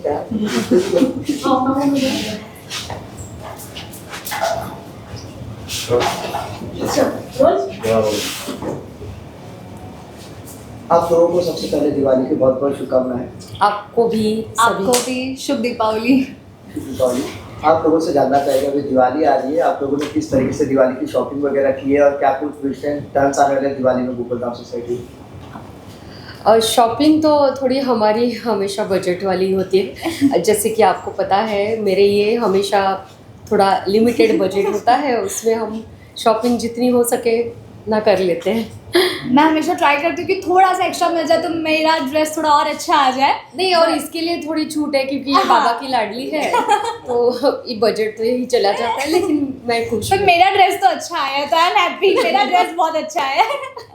क्या आप लोगों को सबसे पहले दिवाली की बहुत बहुत शुभकामनाएं। आपको भी शुभ दीपावली। दीपावली आप लोगों से जानना चाहेंगे, अभी दिवाली आ रही है, आप लोगों ने किस तरीके से दिवाली की शॉपिंग वगैरह की है और क्या कुछ ट्विस्ट एंड टर्न्स आने वाले दिवाली में गोकुलधाम सोसाइटी? शॉपिंग तो थोड़ी हमारी हमेशा बजट वाली होती है। जैसे कि आपको पता है मेरे ये हमेशा थोड़ा लिमिटेड बजट होता है, उसमें हम शॉपिंग जितनी हो सके ना कर लेते हैं। मैं हमेशा ट्राई करती हूँ कि थोड़ा सा एक्स्ट्रा मिल जाए तो मेरा ड्रेस थोड़ा और अच्छा आ जाए। नहीं, और इसके लिए थोड़ी छूट है क्योंकि ये बाबा की लाडली है तो ये बजट तो यही चला जाता है, लेकिन मैं खुश पर मेरा ड्रेस तो अच्छा आया तो आई एम हैप्पी। मेरा ड्रेस बहुत अच्छा है।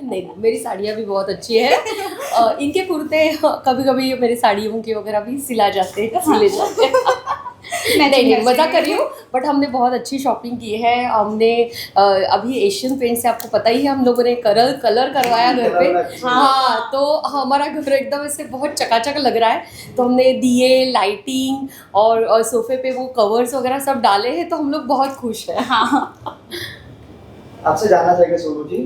नहीं, मेरी साड़ियाँ भी बहुत अच्छी है। इनके कुर्ते कभी कभी मेरी साड़ियों के वगैरह भी सिले जाते हैं। नहीं, मज़ा कर रही हूँ, बट हमने बहुत अच्छी शॉपिंग की है। हमने अभी एशियन पेंट से, आपको पता ही है, हम लोगों ने कलर करवाया घर पे। हाँ, तो हमारा घर एकदम ऐसे बहुत चकाचक लग रहा है। तो हमने दिए, लाइटिंग और सोफे पे वो कवर्स वगैरह सब डाले हैं, तो हम लोग बहुत खुश हैं। हाँ। आपसे जानना चाहेंगे सोनू जी,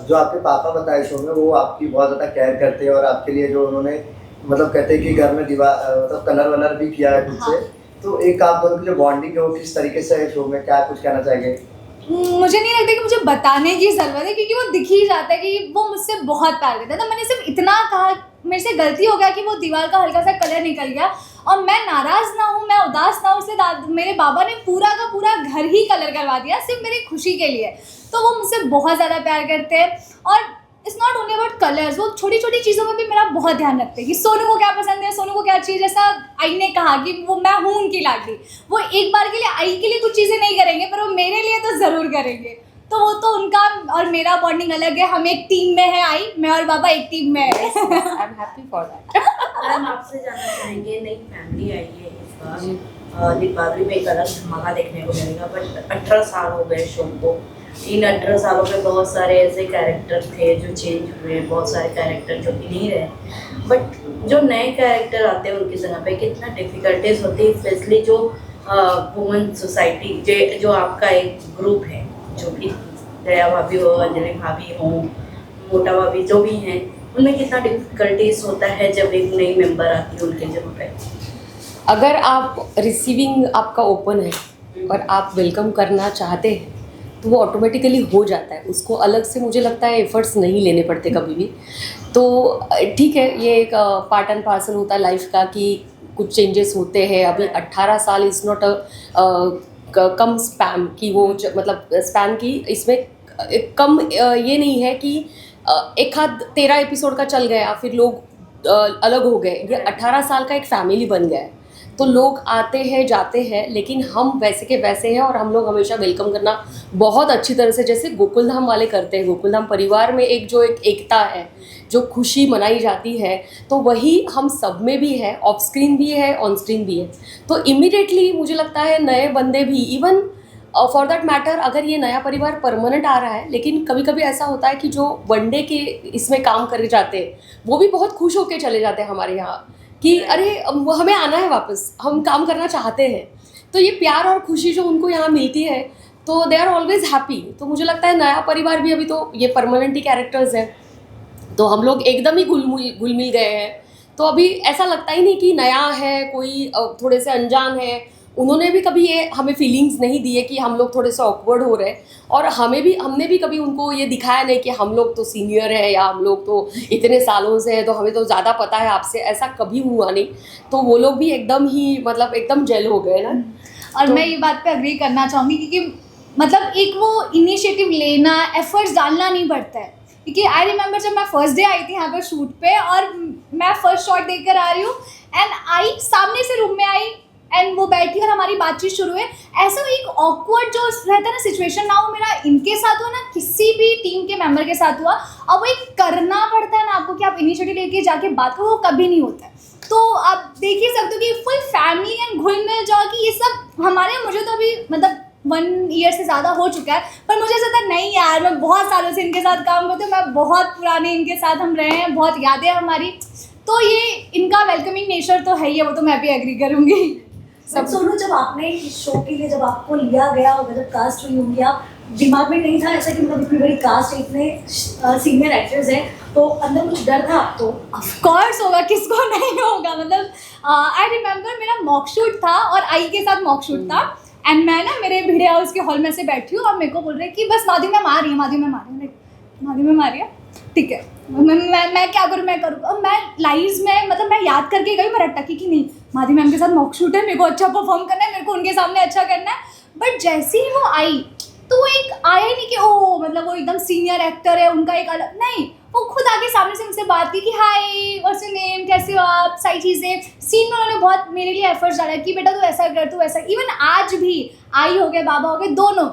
जो आपके पापा बताए शो में, वो आपकी बहुत ज़्यादा केयर करते हैं और आपके लिए जो उन्होंने मतलब कहते हैं कि घर में मतलब कलर वलर भी किया है खुद से, तो एक आप दोनों की जो बॉन्डिंग है वो किस तरीके से है शो में, क्या कुछ कहना चाहेंगे? मुझे नहीं लगता कि मुझे बताने की ज़रूरत है, क्योंकि वो दिख ही जाता है कि वो मुझसे बहुत प्यार करता है। तो मैंने सिर्फ इतना कहा, मेरे से गलती हो गया कि वो दीवार का हल्का सा कलर निकल गया और मैं नाराज़ ना हूँ, मैं उदास ना हूँ, इसलिए मेरे बाबा ने पूरा का पूरा घर ही कलर करवा दिया सिर्फ मेरी खुशी के लिए। तो वो मुझसे बहुत ज़्यादा प्यार करते हैं और it's not only about colours, वो छोटी छोटी चीज़ों में भी मेरा बहुत ध्यान रखते हैं कि सोनू को क्या पसंद है, सोनू को क्या चाहिए। जैसा आई ने कहा कि वो मैं हूँ उनकी लाडली, वो एक बार के लिए आई के लिए कुछ चीज़ें नहीं करेंगे पर वो मेरे लिए तो ज़रूर करेंगे। तो वो तो उनका और मेरा बॉन्डिंग अलग है। हम एक टीम में है, आई मैं और बाबा एक टीम में है। I am happy for that. Ma'am आपसे जानना चाहेंगे, नई फैमिली आई है इस बार, दीपावली में एक अलग धमाका देखने को मिलेगा, बट 18 साल हो गए शो को। इन 18 सालों में बहुत सारे ऐसे कैरेक्टर थे जो चेंज हुए, बहुत सारे कैरेक्टर जो कि नहीं रहे, बट जो नए कैरेक्टर आते हैं उनकी जगह पे कितना डिफ़िकल्टीज होती है, स्पेशली जो वुमेन सोसाइटी जो आपका एक ग्रुप है, जो कि दया भाभी हो, अंजलि भाभी हो, मोटा भाभी जो भी हैं, उनमें कितना डिफ़िकल्टीज होता है जब एक नई मेंबर आती है उनके जगह पे? अगर आप रिसीविंग आपका ओपन है और आप वेलकम करना चाहते हैं तो वो ऑटोमेटिकली हो जाता है, उसको अलग से मुझे लगता है एफर्ट्स नहीं लेने पड़ते कभी भी। तो ठीक है, ये एक पार्ट एंड पार्सल होता है लाइफ का कि कुछ चेंजेस होते हैं। अभी 18 साल इज़ नॉट कम स्पैम की, वो मतलब स्पैन की इसमें कम ये नहीं है कि एक आध 13 एपिसोड का चल गया फिर लोग अलग हो गए। ये 18 साल का एक फैमिली बन गया है, तो लोग आते हैं जाते हैं, लेकिन हम वैसे के वैसे हैं और हम लोग हमेशा वेलकम करना बहुत अच्छी तरह से, जैसे गोकुलधाम वाले करते हैं। गोकुलधाम परिवार में एक एकता है, जो खुशी मनाई जाती है, तो वही हम सब में भी है, ऑफ स्क्रीन भी है, ऑन स्क्रीन भी है। तो इमीडिएटली मुझे लगता है नए बंदे भी, इवन फॉर दैट मैटर, अगर ये नया परिवार परमानेंट आ रहा है, लेकिन कभी कभी ऐसा होता है कि जो वनडे के इसमें काम कर जाते हैं वो भी बहुत खुश होकर चले जाते हैं हमारे यहाँ कि अरे हमें आना है वापस, हम काम करना चाहते हैं। तो ये प्यार और खुशी जो उनको यहाँ मिलती है, तो दे आर ऑलवेज हैप्पी। तो मुझे लगता है नया परिवार भी, अभी तो ये परमानेंट ही कैरेक्टर्स हैं, तो हम लोग एकदम ही घुल मिल गए हैं। तो अभी ऐसा लगता ही नहीं कि नया है कोई, थोड़े से अनजान है। उन्होंने भी कभी ये हमें फीलिंग्स नहीं दिए कि हम लोग थोड़े से ऑकवर्ड हो रहे हैं, और हमने भी कभी उनको ये दिखाया नहीं कि हम लोग तो सीनियर है या हम लोग तो इतने सालों से हैं तो हमें तो ज़्यादा पता है आपसे, ऐसा कभी हुआ नहीं। तो वो लोग भी एकदम ही मतलब एकदम जेल हो गए ना। और मैं ये बात पे अग्री करना चाहूँगी क्योंकि मतलब एक वो इनिशिएटिव लेना, एफर्ट्स डालना नहीं पड़ता है। क्योंकि आई रिमेंबर जब मैं फर्स्ट डे आई थी यहाँ पर शूट पे और मैं फर्स्ट शॉट देकर आ रही हूँ एंड आई सामने से रूम में आई एंड वो बैठी और हमारी बातचीत शुरू है। ऐसा एक ऑकवर्ड जो रहता है ना सिचुएशन, ना वो मेरा इनके साथ हुआ ना किसी भी टीम के मेंबर के साथ हुआ। अब वो एक करना पड़ता है ना आपको कि आप इनिशिएटिव लेके जाके बात करो, वो कभी नहीं होता है। तो आप देख ही सकते हो कि फुल फैमिली एंड घुल मिल जाओ कि ये सब हमारे, मुझे तो अभी मतलब 1 ईयर से ज़्यादा हो चुका है, पर मुझे ऐसा था नहीं यार, मैं बहुत सालों से इनके साथ काम करती हूँ, मैं बहुत पुराने इनके साथ हम रहे हैं, बहुत यादें हमारी। तो ये इनका वेलकमिंग नेचर तो है ही है, वो तो मैं भी एग्री करूँगी। सब सोनू, जब आपने इस शो के लिए जब आपको लिया गया होगा, जब कास्ट हुई होंगी, आप दिमाग में नहीं था ऐसा कि मतलब इतनी बड़ी कास्ट है, इतने सीनियर एक्टर्स हैं, तो अंदर कुछ डर था आपको? ऑफ कोर्स होगा, किसको नहीं होगा। मतलब आई रिमेम्बर मेरा मॉक शूट था और आई के साथ मॉक शूट था, एंड मैं ना मेरे भिड़े हाउस के हॉल में से बैठी हूँ और मेरे को बोल रहे कि बस माधवी मैम आ रही है, माधवी मैम आ रही है, माधवी मैम आ रही है, ठीक है मैं क्या करूँ, मैं करूँ। और मैं लाइव्स में मतलब मैं याद करके गई, मैं रटकी कि नहीं माधवी मैम के साथ मॉक शूट है, मेरे को अच्छा परफॉर्म करना है, मेरे को उनके सामने अच्छा करना है। बट जैसे ही वो आई तो वो एक आया नहीं कि ओ मतलब वो एकदम सीनियर एक्टर है, उनका एक अलग नहीं, वो खुद आके सामने से मुझसे बात की कि हाय व्हाट्स योर नेम, कैसे हो आप, सारी चीज़ें। सीन में उन्होंने बहुत मेरे लिए एफर्ट्स डाला कि बेटा तू ऐसा कर, तू ऐसा। इवन आज भी आई हो गए, बाबा हो गए, दोनों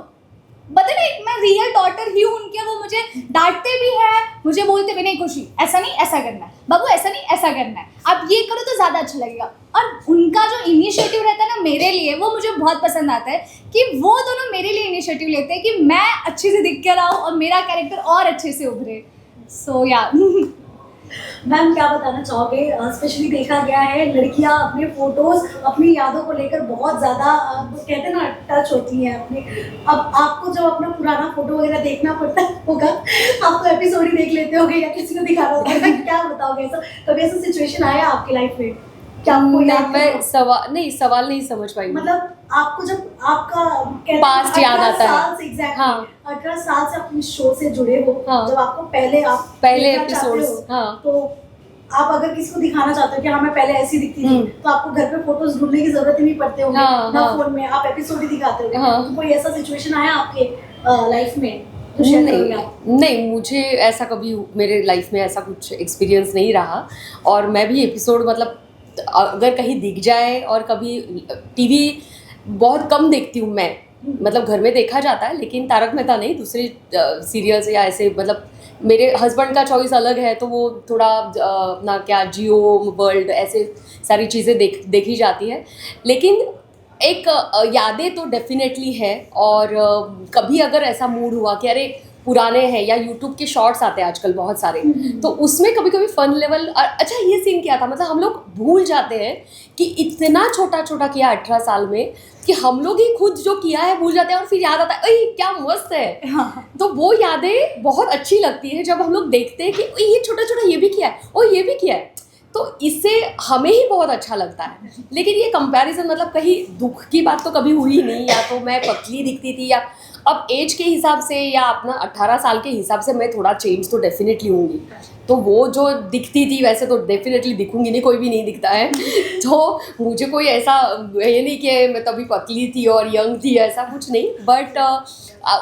बता नहीं, मैं रियल डॉटर ही हूँ उनके। वो मुझे डांटते भी है, मुझे बोलते भी नहीं खुशी ऐसा नहीं ऐसा करना है, बाबू ऐसा नहीं ऐसा करना है, आप ये करो तो ज़्यादा अच्छा लगेगा। और उनका जो इनिशिएटिव रहता है ना मेरे लिए, वो मुझे बहुत पसंद आता है कि वो दोनों मेरे लिए इनिशिएटिव लेते हैं कि मैं अच्छे से दिख कर आऊँ और मेरा कैरेक्टर और अच्छे से उभरे। सो या मैम क्या बताना चाहोगे? स्पेशली देखा गया है लड़कियां अपने फोटोज, अपनी यादों को लेकर बहुत ज़्यादा कहते हैं ना टच होती हैं अपने। अब आपको जब अपना पुराना फोटो वगैरह देखना पड़ता होगा, आप तो एपिसोड ही देख लेते होगे या किसी को दिखाना होगा, क्या बताओगे? ऐसा कभी ऐसा सिचुएशन आया आपकी लाइफ में क्या आपको याद मैं सवाल नहीं समझ पाई। मतलब आपको जब आपका Past याद आता है। साल से एग्जैक्टली हाँ। 18 साल से अपने शो से जुड़े हो, हाँ। जब आपको पहले देखना चाहते एपिसोड्स, हो, हाँ। तो आप अगर किसी को दिखाना चाहते हो कि हाँ मैं पहले ऐसी दिखती थी, तो आपको घर पे फोटोज ढूंढने की जरूरत ही नहीं पड़ते होंगे, हाँ, ना हाँ। फोन में, आप एपिसोड ही दिखाते होंगे। हाँ। तो कोई ऐसा सिचुएशन आया आपके लाइफ में तो शेयर करोगे आप? नहीं, मुझे ऐसा कभी मेरे लाइफ में ऐसा कुछ एक्सपीरियंस नहीं रहा। और मैं भी एपिसोड मतलब अगर कहीं दिख जाए, और कभी टीवी बहुत कम देखती हूँ मैं, मतलब घर में देखा जाता है लेकिन तारक मेहता नहीं, दूसरे सीरियल्स या ऐसे, मतलब मेरे हस्बैंड का चॉइस अलग है तो वो थोड़ा अपना क्या जियो वर्ल्ड ऐसे सारी चीज़ें देखी जाती है। लेकिन एक यादें तो डेफिनेटली है। और कभी अगर ऐसा मूड हुआ कि अरे पुराने हैं, या यूट्यूब के शॉर्ट्स आते हैं आजकल बहुत सारे, तो उसमें कभी कभी फन लेवल, अच्छा ये सीन क्या था, मतलब हम लोग भूल जाते हैं कि इतना छोटा छोटा किया 18 साल में कि हम लोग ही खुद जो किया है भूल जाते हैं, और फिर याद आता है अरे क्या मस्त है। तो वो यादें बहुत अच्छी लगती है जब हम लोग देखते हैं कि ये छोटा छोटा ये भी किया है और ये भी किया है, तो इससे हमें ही बहुत अच्छा लगता है। लेकिन ये कंपैरिजन मतलब कहीं दुख की बात तो कभी हुई नहीं, या तो मैं पतली दिखती थी, या अब एज के हिसाब से या अपना 18 साल के हिसाब से मैं थोड़ा चेंज तो डेफिनेटली होंगी। तो वो जो दिखती थी वैसे तो डेफिनेटली दिखूंगी नहीं, कोई भी नहीं दिखता है। तो मुझे कोई ऐसा ये नहीं कि मैं तभी पतली थी और यंग थी, ऐसा कुछ नहीं। बट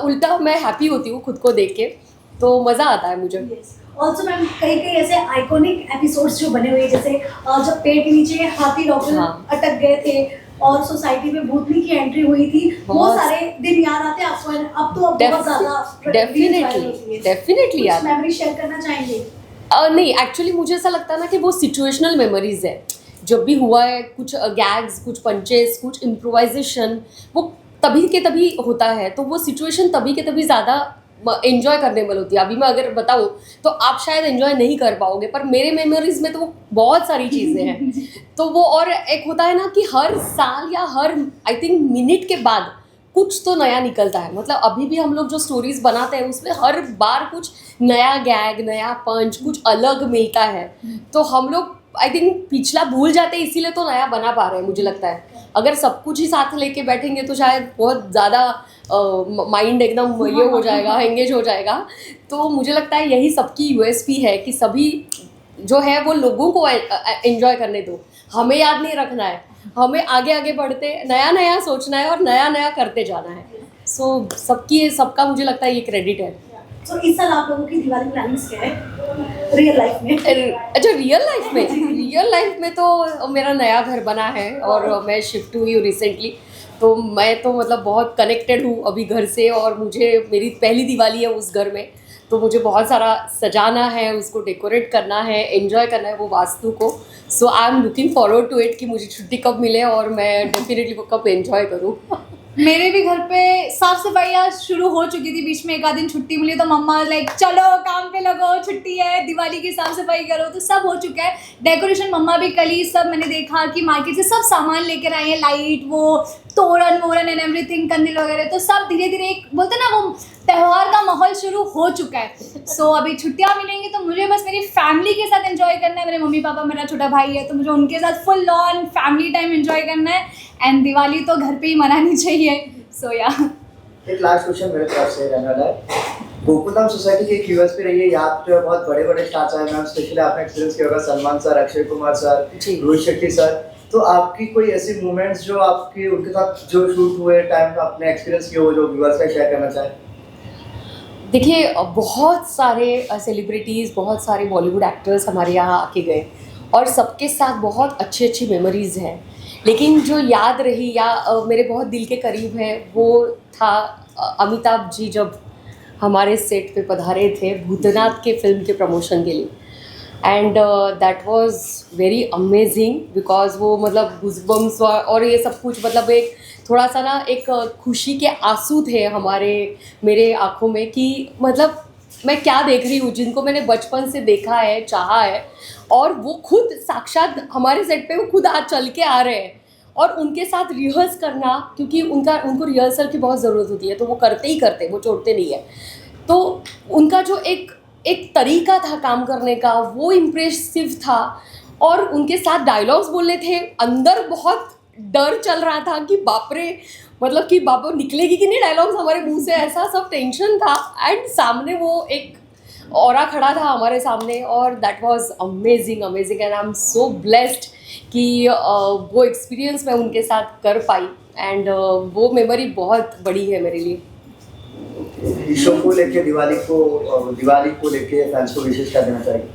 उल्टा मैं हैप्पी होती हूँ खुद को देख के, तो मज़ा आता है मुझे। ऑल्सो मैम कई ऐसे आइकॉनिक एपिसोड्स जो बने हुए हैं, जैसे जब पेट नीचे हाथी डॉक्टर अटक गए थे और सोसाइटी में भूतनी की एंट्री हुई थी, वो सारे दिन याद आते हैं आपको? अब तो बहुत ज्यादा डेफिनेटली याद। मेमोरी शेयर करना चाहेंगे? नहीं, एक्चुअली मुझे ऐसा लगता है ना कि वो सिचुएशनल मेमोरीज है। जब भी हुआ है कुछ गैग्स, कुछ पंचेस, कुछ इम्प्रोवाइजेशन, वो तभी के तभी होता है, तो वो सिचुएशन तभी के तभी ज़्यादा एंजॉय करने वाली होती है। अभी मैं अगर बताऊँ तो आप शायद एंजॉय नहीं कर पाओगे, पर मेरे मेमोरीज में तो वो बहुत सारी चीज़ें हैं। तो वो, और एक होता है ना कि हर साल या हर आई थिंक मिनट के बाद कुछ तो नया निकलता है। मतलब अभी भी हम लोग जो स्टोरीज बनाते हैं उसमें हर बार कुछ नया गैग, नया पंच, कुछ अलग मिलता है। तो हम लोग आई थिंक पिछला भूल जाते हैं, इसीलिए तो नया बना पा रहे हैं मुझे लगता है। अगर सब कुछ ही साथ लेके बैठेंगे तो शायद बहुत ज़्यादा माइंड एकदम ये हो जाएगा, एंगेज हो जाएगा। तो मुझे लगता है यही सबकी यूएसपी है कि सभी जो है वो लोगों को एंजॉय करने दो, हमें याद नहीं रखना है, हमें आगे आगे बढ़ते नया नया सोचना है और नया नया करते जाना है। सो सबका मुझे लगता है ये क्रेडिट है। तो इस साल आप लोगों की दिवाली प्लानिंग्स क्या है रियल लाइफ में? अच्छा, रियल लाइफ में तो मेरा नया घर बना है और मैं शिफ्ट हुई हूँ रिसेंटली, तो मैं तो मतलब बहुत कनेक्टेड हूँ अभी घर से, और मुझे मेरी पहली दिवाली है उस घर में, तो मुझे बहुत सारा सजाना है, उसको डेकोरेट करना है, एंजॉय करना है वो वास्तु को। So I am looking forward to it कि मुझे छुट्टी कब मिले और मैं डेफिनेटली वो कब एंजॉय करूँ। मेरे भी घर पे साफ सफाई आज शुरू हो चुकी थी, बीच में एक आध दिन छुट्टी मिली तो मम्मा लाइक चलो काम पे लगो, छुट्टी है, दिवाली की साफ सफाई करो, तो सब हो चुका है। डेकोरेशन मम्मा भी कल ही सब मैंने देखा कि मार्केट से सब सामान लेकर आई है, लाइट वो तोरण वोरण एंड एवरीथिंग, कंदील वगैरह, तो सब धीरे धीरे एक बोलते हैं ना वो त्यौहार का माहौल शुरू हो चुका है। सो अभी छुट्टियाँ मिलेंगी तो मुझे बस मेरी फैमिली के साथ एंजॉय करना है। मेरे मम्मी पापा, मेरा छोटा भाई है, तो मुझे उनके साथ full on family time enjoy करना है। एंड दिवाली तो घर पे ही मनानी चाहिए। सो या एक लास्ट क्वेश्चन मेरे तरफ से रहने वाला है। गोकुलधाम सोसाइटी की एक यूएस पे रही है, यहाँ पे बहुत बड़े बड़े स्टार्स आए मैम, स्पेशली आपने एक्सपीरियंस किया होगा, सलमान सर, अक्षय कुमार सर, जी। रोहित शेट्टी सर, तो आपकी कोई ऐसी मोमेंट्स जो आपकी उनके साथ जो शूट हुए टाइम में आपने एक्सपीरियंस किया हो जो व्यूअर्स का शेयर करना चाहें? देखिए, बहुत सारे सेलिब्रिटीज़, बहुत सारे बॉलीवुड एक्टर्स हमारे यहाँ आके गए और सबके साथ बहुत अच्छी अच्छी मेमोरीज़ हैं। लेकिन जो याद रही या मेरे बहुत दिल के करीब है वो था अमिताभ जी जब हमारे सेट पे पधारे थे भूतनाथ के फिल्म के प्रमोशन के लिए। And that was very amazing because वो मतलब गूज़बम्स और ये सब कुछ, मतलब एक थोड़ा सा ना एक खुशी के आंसू थे मेरे आँखों में कि मतलब मैं क्या देख रही हूँ, जिनको मैंने बचपन से देखा है, चाहा है, और वो खुद साक्षात हमारे सेट पे वो खुद आज चल के आ रहे हैं और उनके साथ रिहर्स करना, क्योंकि उनको रिहर्सल की बहुत ज़रूरत होती है तो वो करते ही करते, वो छोड़ते नहीं है। तो उनका जो एक तरीका था काम करने का वो इम्प्रेसिव था और उनके साथ डायलॉग्स बोलने थे। अंदर बहुत डर चल रहा था कि बाप रे, मतलब कि बाप निकलेगी कि नहीं डायलॉग्स हमारे मुंह से, ऐसा सब टेंशन था। एंड सामने वो एक औरा खड़ा था हमारे सामने और that was amazing and I am so blessed कि वो एक्सपीरियंस मैं उनके साथ कर पाई। एंड वो मेमोरी बहुत बड़ी है मेरे लिए। इस शो को लेके दिवाली को लेके फैंस को विशेष क्या देना चाहिए?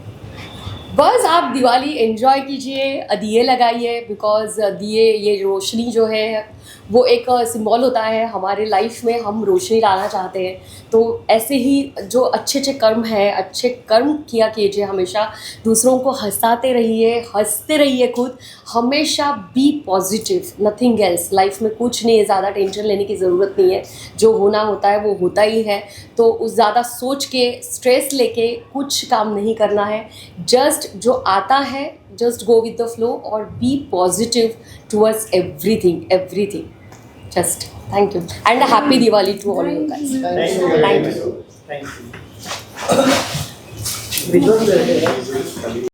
बस आप दिवाली एंजॉय कीजिए, दिए लगाइए, बिकॉज दिए, ये रोशनी जो है वो एक सिंबल होता है हमारे लाइफ में, हम रोशनी लाना चाहते हैं। तो ऐसे ही जो अच्छे अच्छे कर्म हैं, अच्छे कर्म किया कीजिए, हमेशा दूसरों को हंसाते रहिए, हंसते रहिए खुद, हमेशा be positive, nothing else. Life में कुछ नहीं है, ज़्यादा टेंशन लेने की ज़रूरत नहीं है, जो होना होता है वो होता ही है। तो उस ज़्यादा सोच के, स्ट्रेस लेके कुछ काम नहीं करना है। जस्ट जो आता है, just go with the flow or be positive towards everything. Just thank you and a happy Diwali to all you guys. Thank you. Thank you.